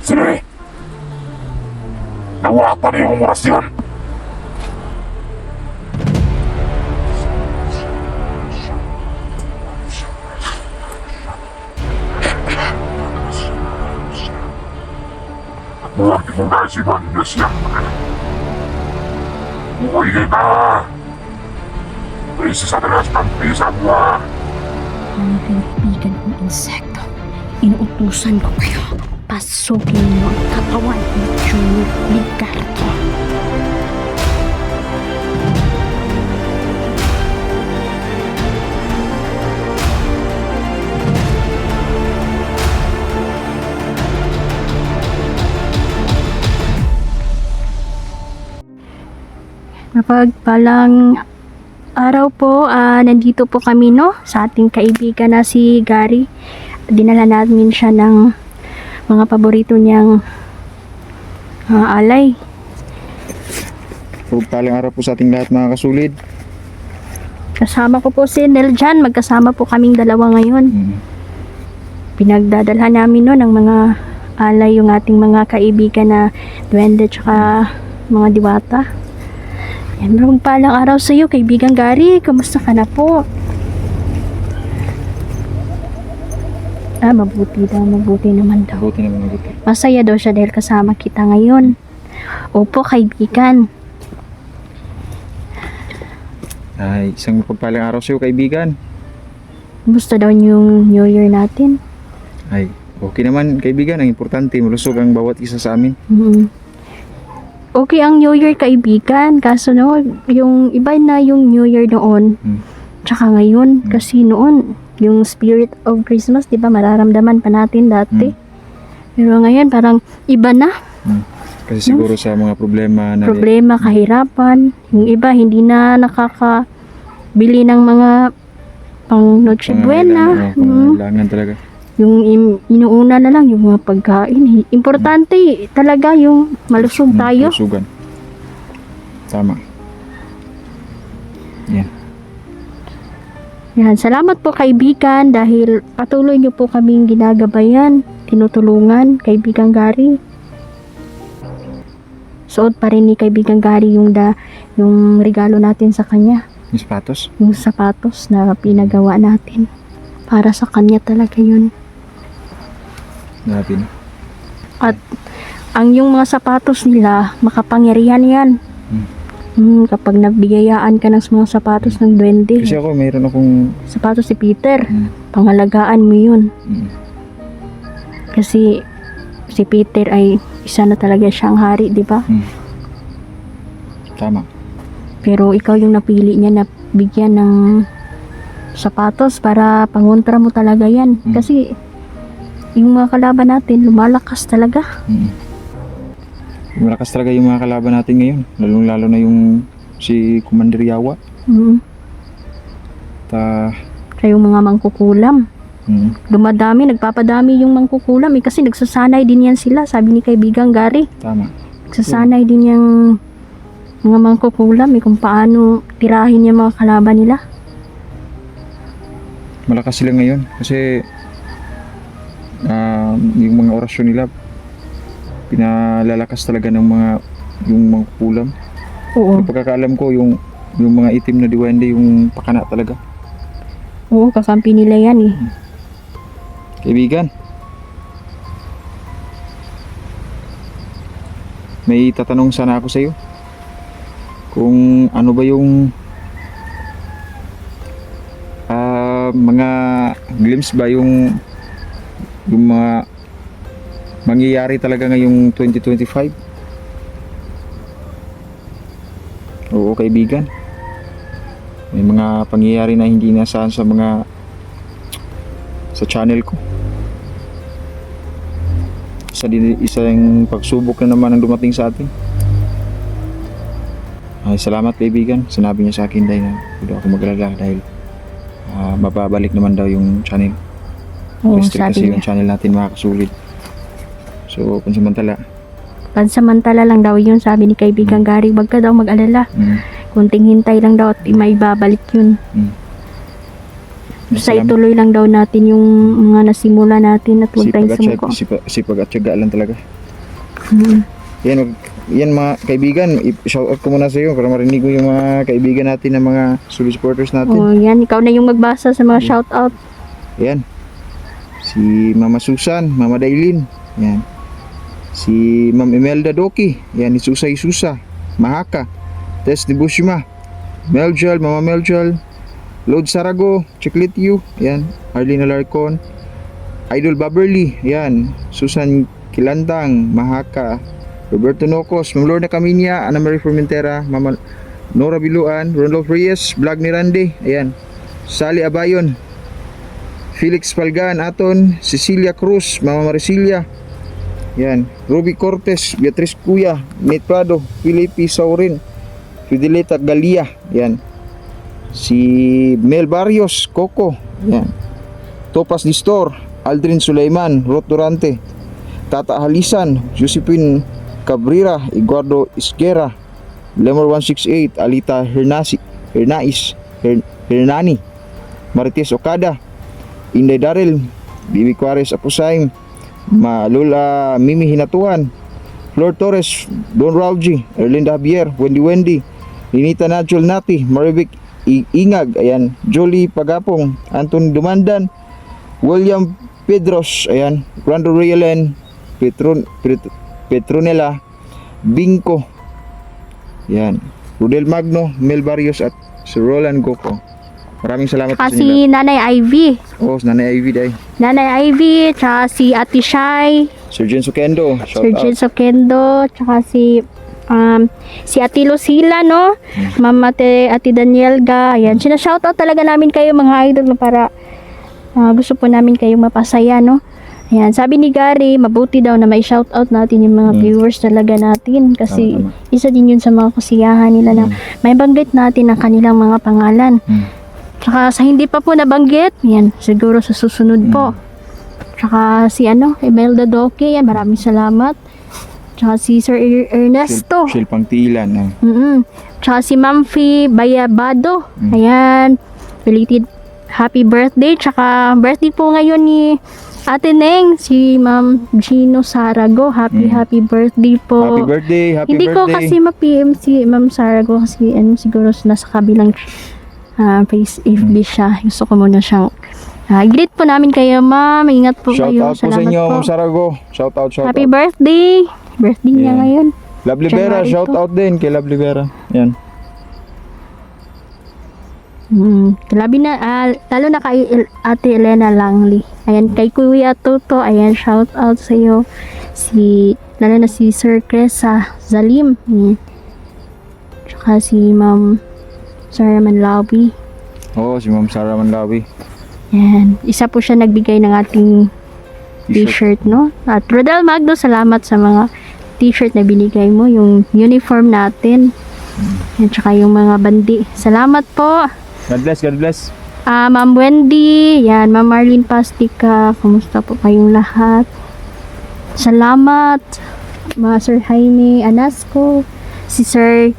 Sige! Nawata na yung orasyon! Huwag mo na si Magnus yan. Umuwi ka! May isa sa talas ng pisa mo. Mga kaibigan kong insekto, inuutusan ko kayo. Pasukin mo ang katawan ni Junior Ligardo. Mapagpalang araw po, nandito po kami sa ating kaibigan na si Gary. Dinala namin siya ng mga paborito niyang alay. Pagpalang araw po sa ating lahat mga kasulid. Kasama ko po si Nel dyan. Magkasama po kaming dalawa ngayon. Pinagdadalhan namin ng mga alay yung ating mga kaibigan na duwende tsaka mga diwata. Yan, magpalang araw sa iyo, kaibigan Gary. Kamusta ka na po? Mabuti naman daw. Mabuti naman, mabuti. Masaya daw siya dahil kasama kita ngayon. Opo, kaibigan. Ay, isang pagpalang araw sa iyo, kaibigan. Kumusta daw yung New Year natin? Ay, okay naman, kaibigan. Ang importante, malusog ang bawat isa sa amin. Okay ang New Year, kaibigan. Kaso yung iba na yung New Year noon. Tsaka ngayon. Kasi noon, yung spirit of Christmas, di ba, mararamdaman pa natin dati. Pero ngayon, parang iba na. Kasi siguro sa mga problema na... Kahirapan. Yung iba, hindi na nakakabili ng mga pang Noche Buena. Pangailangan talaga. Yung inuuna na lang yung mga pagkain. Importante talaga yung malusog tayo. Malusugan. Tama. Yan. Yan. Salamat po, kaibigan, dahil patuloy niyo po kaming ginagabayan, tinutulungan, kaibigan Gary. Suot pa rin ni kaibigan Gary yung regalo natin sa kanya. Yung sapatos? Yung sapatos na pinagawa natin. Para sa kanya talaga yun. Natin. At ang yung mga sapatos nila, makapangyarihan yan. Kapag nagbigayaan ka ng mga sapatos ng duwende. Kasi ako, mayroon akong... Sapatos si Peter. Pangalagaan mo yun. Kasi si Peter ay isa na talaga siyang hari, di ba? Tama. Pero ikaw yung napili niya na bigyan ng sapatos para pangontra mo talaga yan. Kasi yung mga kalaban natin, lumalakas talaga. Malakas talaga yung mga kalaban natin ngayon. Lalong-lalo na yung si Commander Yawa. Yung mga mangkukulam. Dumadami, nagpapadami yung mangkukulam. Kasi nagsasanay din yan sila, sabi ni kaibigang Gary. Tama. Nagsasanay din yung mga mangkukulam kung paano tirahin yung mga kalaban nila. Malakas sila ngayon kasi yung mga orasyon nila pinalalakas talaga ng yung mga kulam. Oo. Yung pagkakaalam ko yung mga itim na duwende yung pakana talaga. Oo, kakampi nila yan Kaibigan, may tatanong sana ako sa iyo. Kung ano ba yung mga glimpse ba yung mga mangyayari talaga ngayong 2025? Oo, kaibigan. May mga pangyayari na hindi nasahan sa channel ko. Isang pagsubok na naman ang dumating sa atin. Ay, salamat, kaibigan. Sinabi niya sa akin dahil hindi ako mag-alala dahil mababalik naman daw yung channel. Oo, Restrict kasi sabi yung niya. channel natin mga kasulid. So, Pansamantala lang daw yun, sabi ni kaibigang Gary. Wag ka daw mag-alala. Kunting hintay lang daw at maibabalik yun. Basta Salamat. ituloy lang daw natin yung mga nasimula natin at huwag tayong sumuko. Sipag at tiyaga lang talaga. Mm. Yan mga kaibigan, i-shout out ko muna sa iyo para marinig ko yung mga kaibigan natin na mga solid supporters natin. Oh, yan, ikaw na yung magbasa sa mga shoutout. Ayan. Si Mama Susan, Mama Dailin. Yan. Si Ma'am Imelda Doki. Yan, ni Susay Susa. Mahaka. Tess de Bushima. Meljal, Mama Meljal. Lord Sarago, Chiclet Yu. Yan. Arlene Alarcon. Idol Baberly. Yan. Susan Kilantang, Mahaka. Roberto Nocos, Ma'am Lorna Caminia, Ana Marie Formentera, Mama Nora Biluan, Ronald Reyes, Vlog ni Randy. Ayan. Sally Abayon. Felix Palgan Aton, Cecilia Cruz, Mama Maricilia. Yan, Ruby Cortez, Beatrice Cuya, Nate Prado, Felipe Saurin, Fidelita Galia. Yan. Si Mel Barrios, Coco. Yan. Topas Distor, Aldrin Sulaiman, Rot Durante, Tata Halisan, Josephine Cabrera, Eduardo Isguera, Lemor 168, Alita Hernani, Marites Okada, Inday Darrell, Bibi Juarez Apusaim, Lola Mimi Hinatuan, Flor Torres, Don Rauji, Erlinda Javier, Wendy, Ninita Najol Nati, Marivic Ingag, ayan, Jolie Pagapong, Anton Dumandan, William Pedros, ayan, Rando Rielen, Petronella Bingko, yan, Rudel Magno, Mel Barrios at si Roland Goko. Maraming salamat po sa inyo. Si Nanay Ivy. Oh, Nanay Ivy day. Nanay Ivy, tsaka si Ate Shai, Sir Jen Sokendo, shout Sir out. Jin Sokendo, tsaka si Ate Lucila, no? Mama Ate Danielga. Ayan, sinashoutout talaga namin kayo mga idol para gusto po namin kayong mapasaya, no? Ayan, sabi ni Gary, mabuti daw na may shoutout natin yung mga viewers talaga natin kasi Tama. isa din yun sa mga kasiyahan nila na may banggit natin ang kanilang mga pangalan. Tsaka sa hindi pa po nabanggit, yan, siguro sa susunod po. Tsaka si Imelda Doke, yan, maraming salamat. Tsaka si Sir Ernesto. Shil Pangtilan. Tsaka si Ma'am Fee Bayabado. Ayan, belated happy birthday. Tsaka birthday po ngayon ni Ate Neng, si Ma'am Gino Sarago. Happy birthday po. Happy birthday, happy Hindi birthday. ko kasi ma-PM si Ma'am Sarago kasi siguro nasa kabilang face FB siya. Gusto ko muna siyang greet po namin kayo, ma'am. Ingat po Shout kayo. out po sa Salamat inyo, po. Ma'am Sarago. Shout out. Happy birthday. Birthday niya Yeah. ngayon. Lovely Vera, January shout to. out din kay Lovely Vera. Yan. Labi na, lalo na kay Ate Elena Langley. Ayan, kay Kuya Toto, ayan, shout out sa iyo. Lalo na si Sir Cresa Zalim. Tsaka si Ma'am Sarah Manlawi. Oo, si Ma'am Sarah Manlawi. Ayan, isa po siya nagbigay ng ating t-shirt, no? At Rodel Magno, salamat sa mga t-shirt na binigay mo, yung uniform natin. At saka yung mga bandi. Salamat po. God bless, God bless. Ma'am Wendy, yan, Ma'am Marlene Pastica, kumusta po kayong lahat? Salamat. Sir Jaime Anasco, si Sir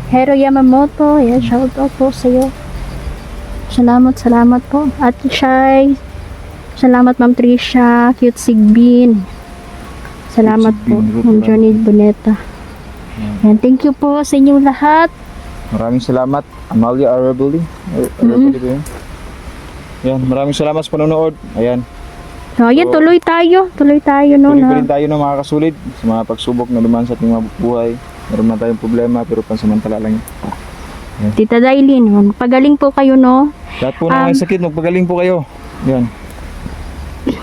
Hero Yamamoto, yan, shout out po sa iyo. Salamat po. At Shai, salamat Ma'am Trisha, Cute Sigbin. Salamat po, Ma'am Johnny Boneta. Yan, thank you po sa inyong lahat. Maraming salamat, Amalia Arabuli. Arabuli ba yun? Yan, maraming salamat sa panonood. Ayan. So, ayan, tuloy tayo, no, Tuloy pa na rin tayo ng mga kasulid sa mga pagsubok na dumaan sa ating mga buhay. Meron na tayong problema pero pansamantala lang yun. Tita Dailin, magpagaling po kayo, no? Lahat po na may sakit, magpagaling po kayo. Yan.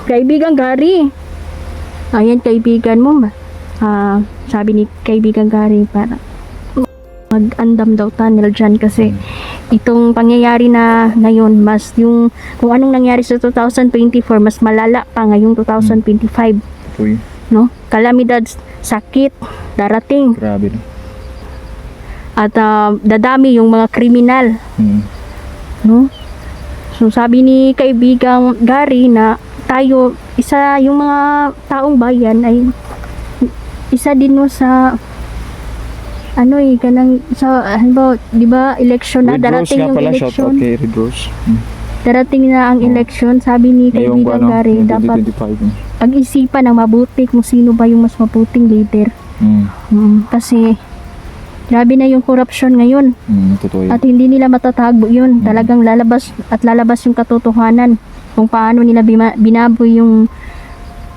Kaibigan Gary. Ayan, kaibigan mo. Sabi ni kaibigan Gary, para mag-andam daw tunnel dyan kasi itong pangyayari na ngayon, mas yung kung anong nangyari sa 2024, mas malala pa ngayong 2025. Uy, No? Kalamidad, sakit, darating. grabe. At dadami yung mga kriminal. No? So sabi ni kaibigang Gary na tayo, yung mga taong bayan ay isa din mo sa kanang sa di ba election na Red Rose darating nga yung pala, shout out election. kay Red Rose. Darating na ang election, sabi ni Ngayong kaibigang Gary, ngayong dapat 2025. pag-isipan ng mabuti kung sino ba yung mas mabuting leader. Kasi grabe na yung korupsyon ngayon Totoo at yan. hindi nila matatago yun. Talagang lalabas yung katotohanan kung paano nila binaboy yung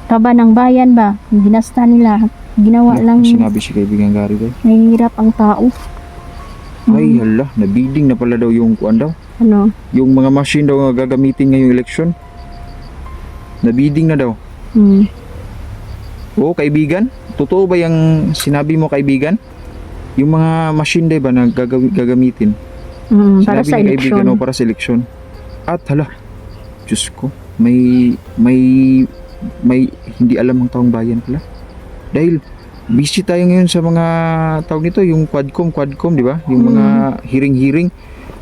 taba ng bayan ba. Yung ginasta nila, ginawa lang, Sinabi si kaibigan Gary daw. nahihirap ang tao. Ay, hala, nabiding na pala daw yung kuan daw. Ano? Yung mga machine daw nga gagamitin ngayong eleksyon. Nabiding na daw. Oo, kaibigan. Totoo ba yung sinabi mo, kaibigan? Yung mga machine daw ba na gagamitin? Para Sinabi sa ni kaibigan eleksyon. o para sa eleksyon. At hala, Diyos ko, may hindi alam ang taong bayan pala. Dahil busy tayo ngayon sa mga tawag nito, yung quadcom, di ba? Yung mga hearing.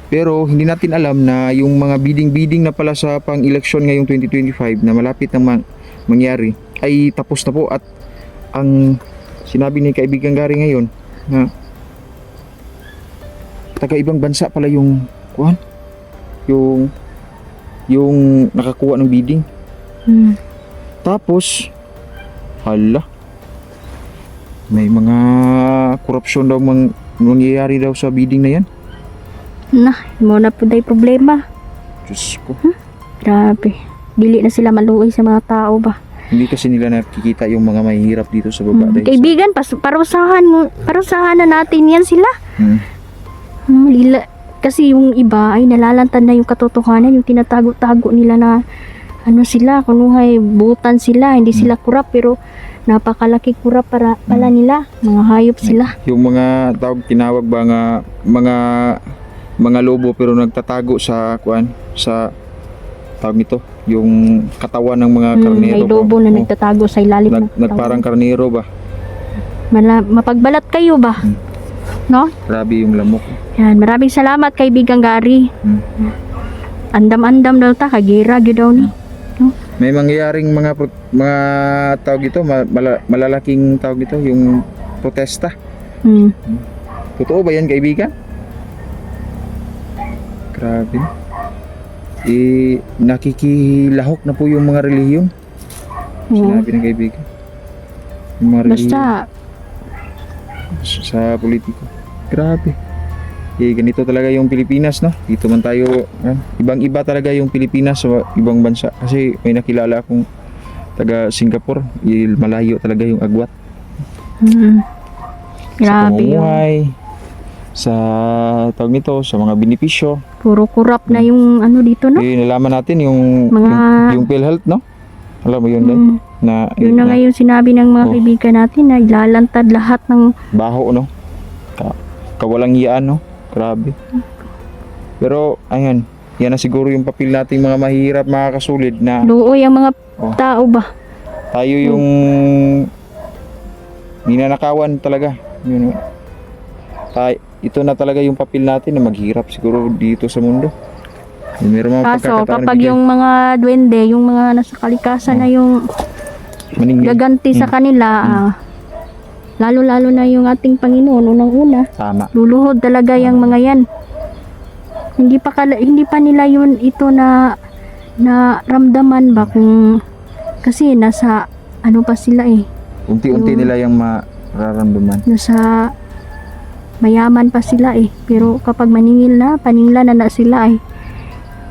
Pero hindi natin alam na yung mga bidding na pala sa pang-eleksyon ngayong 2025 na malapit na mangyari ay tapos na po. At ang sinabi ni kaibigan Gary ngayon na taga ibang bansa pala yung kuhan, yung nakakuha ng bidding. Tapos hala, may mga korupsyon daw mangyayari daw sa bidding na yan. Mo na po day problema. Diyos ko. Grabe. Dili na sila maluoy sa mga tao ba. Hindi kasi nila nakikita yung mga mahihirap dito sa baba. Dahil Kaibigan, parusahan na natin yan sila. Kasi yung iba ay nalalantad na yung katotohanan, yung tinatago-tago nila na ano sila, kunuhay butan sila, hindi sila kurap pero napakalaki kurap pala nila, mga hayop sila. yung mga tinawag ba nga mga lobo pero nagtatago sa kuan, sa tawag nito, yung katawan ng mga karnero. May lobo na nagtatago sa ilalim ng nagparang karnero ba? Mapagbalat kayo ba? No? Grabe yung lamok. Yan, maraming salamat kaibigang Gary. Andam-andam daw ta, kagira gyud daw ni. May mangyayaring mga tawag ito, malalaking tawag ito, yung protesta. Totoo ba yan, kaibigan? Grabe. Nakikilahok na po yung mga relihiyon. Sinabi ng kaibigan. Yung mga relihiyon sa politiko. Grabe. Ganito talaga yung Pilipinas, no? Dito man tayo, ibang-iba talaga yung Pilipinas sa ibang bansa. Kasi may nakilala akong taga Singapore, malayo talaga yung agwat. Grabe sa pamumuhay, sa tawag nito, sa mga benepisyo. Puro kurap na yung ano dito, no? Nalaman natin yung yung PhilHealth, no? Alam mo yun din? Yun na nga yung sinabi ng mga kaibigan natin na ilalantad lahat ng baho, no? Kawalang hiyaan, no? Grabe. Pero ayan, yan na siguro yung papel nating mga mahirap, mga kasulid na luoy ang mga tao ba. Tayo yung ninanakawan talaga. Yun, ito na talaga yung papel natin na maghirap siguro dito sa mundo. Meron mga Kaso pagkakataon kapag yung mga duwende, yung mga nasa kalikasan na yung gaganti sa kanila, lalo-lalo na yung ating Panginoon unang-una. Tama. Luluhod talaga yung mga yan. Hindi pa nila yun ito na ramdaman ba kung kasi nasa ano pa sila Unti-unti nila yung mararamdaman. Nasa mayaman pa sila pero kapag paningla na sila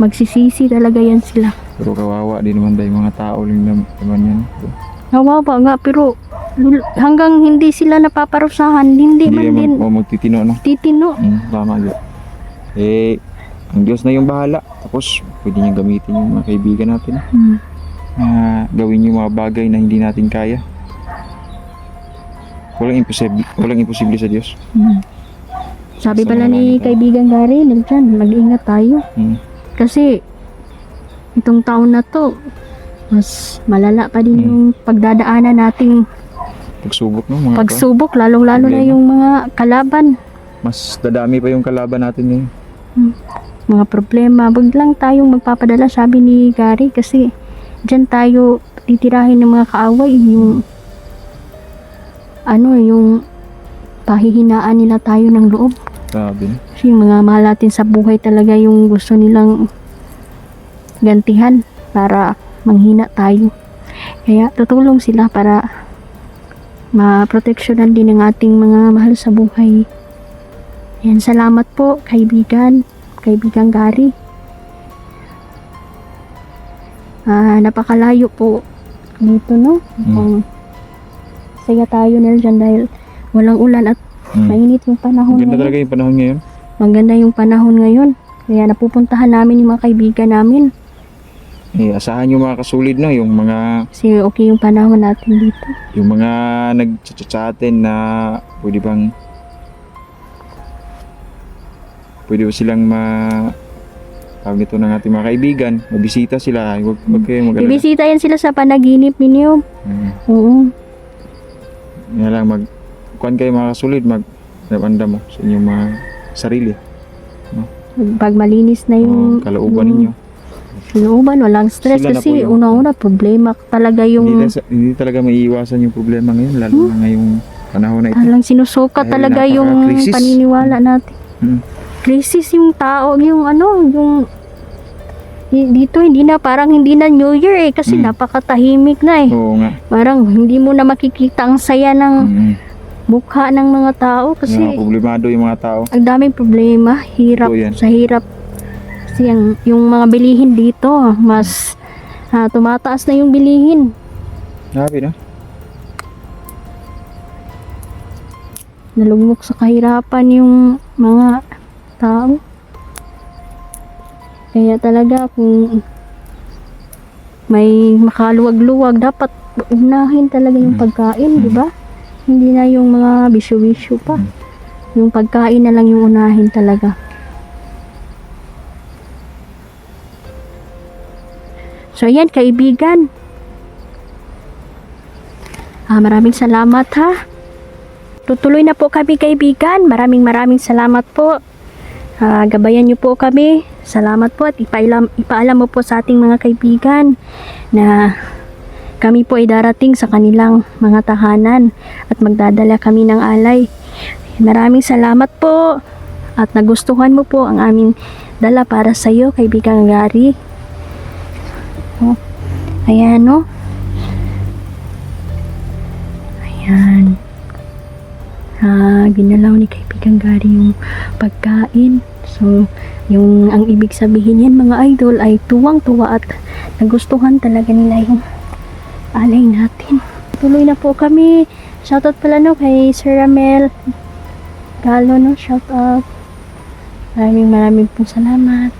magsisisi talaga yan sila. Pero kawawa din naman dahil mga tao lang naman yan. Kawawa nga pero hanggang hindi sila napaparusahan, hindi man din magtitino, no? titino. Tama yun. Ang Diyos na yung bahala. Tapos pwede niya gamitin yung mga kaibigan natin na gawin yung mga bagay na hindi natin kaya. Walang imposible sa Diyos. Sabi Sa pala mga ni ganito. kaibigan Gary, Nelson, mag-ingat tayo. Kasi itong taon na to, mas malala pa din yung pagdadaanan nating Pagsubok, no? Mga pagsubok, lalong-lalo na problema. yung mga kalaban, mas dadami pa yung kalaban natin ngayon. mga problema. Wag lang tayong magpapadala, sabi ni Gary, kasi dyan tayo titirahin ng mga kaaway, yung yung pahihinaan nila tayo ng loob. Grabe, no? Kasi yung mga mahal natin sa buhay talaga yung gusto nilang gantihan para manghina tayo. Kaya tutulong sila para maproteksyonan din ang ating mga mahal sa buhay. Yan, salamat po kaibigan Gary. Napakalayo po dito, no? Saya tayo na dyan dahil walang ulan at mainit yung panahon Ganda ngayon. talaga yung panahon ngayon. Maganda yung panahon ngayon. Kaya napupuntahan namin yung mga kaibigan namin. Asahan yung mga kasulid, no? Yung mga Kasi okay yung panahon natin dito. nag-chat sa atin na pwede ba silang tawag nito ng ating mga kaibigan, mabisita sila. Huwag kayong mag-alala. Bibisita yan sila sa panaginip ninyo. Oo. Yan lang, kuhan kayo mga kasulid, mag-anda mo sa inyong mga sarili. Pag malinis na yung Kalooban ninyo. kalooban, walang stress Sila na po kasi yung- una-una problema talaga yung Hindi talaga maiiwasan yung problema ngayon, lalo na ngayong panahon na ito. talang sinusukat Dahil talaga yung napaka-krisis. paniniwala natin. Krisis yung tao, yung dito hindi na New Year kasi napakatahimik na Oo nga. Parang hindi mo na makikita ang saya ng mukha ng mga tao kasi Mga problemado yung mga tao. ang daming problema, hirap Totoo yan. sa hirap. Kasi yung mga bilihin dito, mas tumataas na yung bilihin. Grabe na. Nalugmok sa kahirapan yung mga tao. Kaya talaga kung may makaluwag-luwag, dapat unahin talaga yung pagkain, di ba? Hindi na yung mga bisyo-bisyo pa. Yung pagkain na lang yung unahin talaga. So, ayan, kaibigan. Maraming salamat, ha. Tutuloy na po kami, kaibigan. Maraming salamat po. Gabayan niyo po kami. Salamat po at ipaalam mo po sa ating mga kaibigan na kami po ay darating sa kanilang mga tahanan at magdadala kami ng alay. Maraming salamat po at nagustuhan mo po ang aming dala para sa iyo, kaibigan Gary. Ayan, no? Ayan. Ginalaw ni kaibigan Gary yung pagkain. So, ang ibig sabihin yan mga idol ay tuwang-tuwa at nagustuhan talaga nila yung alay natin. Tuloy na po kami. Shoutout pala no kay Sir Ramel Galo, no? Shoutout. Maraming pong salamat.